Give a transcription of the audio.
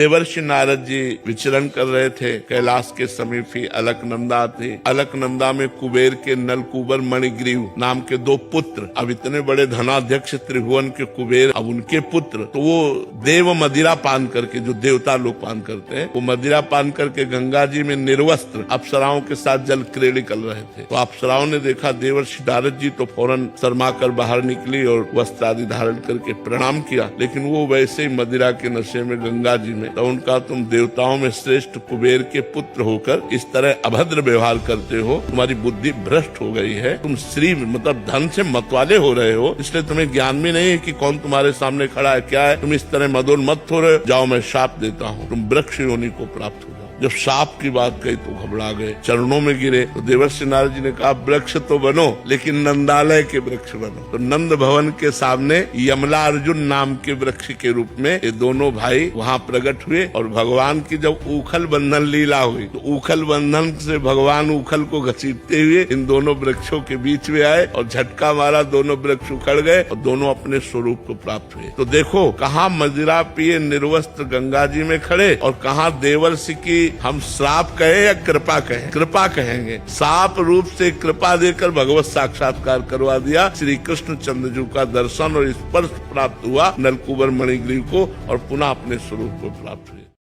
देवर्षि नारद जी विचरण कर रहे थे। कैलाश के समीप ही अलकनंदा थे। अलकनंदा में कुबेर के नलकूबर मणिग्रीव नाम के 2 पुत्र, अब इतने बड़े धनाध्यक्ष त्रिभुवन के कुबेर, अब उनके पुत्र, तो वो देव मदिरा पान करके, जो देवता लोग पान करते हैं, वो मदिरा पान करके गंगा जी में निर्वस्त्र अप्सराओं के साथ जल क्रीड़ा कर रहे थे। तो अप्सराओं ने देखा देवर्षि नारद जी, तो फौरन शर्मा कर बाहर निकली और वस्त्र आदि धारण करके प्रणाम किया। लेकिन वो वैसे ही मदिरा के नशे में गंगा जी में, तो उनका तुम देवताओं में श्रेष्ठ कुबेर के पुत्र होकर इस तरह अभद्र व्यवहार करते हो, तुम्हारी बुद्धि भ्रष्ट हो गई है, तुम श्री मतलब धन से मतवाले हो रहे हो, इसलिए तुम्हें ज्ञान भी नहीं है कि कौन तुम्हारे सामने खड़ा है, क्या है, तुम इस तरह मदोन्मत्त हो रहे हो, जाओ मैं शाप देता हूँ, तुम वृक्ष योनि को प्राप्त हो जाओ। जब शाप की बात कही तो घबरा गए, चरणों में गिरे। तो देवर्षि नारद जी ने कहा वृक्ष तो बनो, लेकिन नंदालय के वृक्ष बनो। तो नंद भवन के सामने यमला अर्जुन नाम के वृक्ष के रूप में ये दोनों भाई वहाँ प्रकट हुए। और भगवान की जब उखल बंधन लीला हुई, तो उखल बंधन से भगवान उखल को घसीटते हुए इन दोनों वृक्षों के बीच में आए और झटका मारा, दोनों वृक्ष उखड़ गए और दोनों अपने स्वरूप को प्राप्त हुए। तो देखो, कहाँ मदिरा पिए निर्वस्त्र गंगा जी में खड़े, और कहाँ देवर्षि की हम श्राप कहे या कृपा कहे, कृपा कहेंगे, साप रूप से कृपा देकर भगवत साक्षात्कार करवा दिया। श्री कृष्ण चंद्रजू का दर्शन और स्पर्श प्राप्त हुआ नलकूबर मणिग्रीव को, और पुनः अपने स्वरूप को प्राप्त हुए।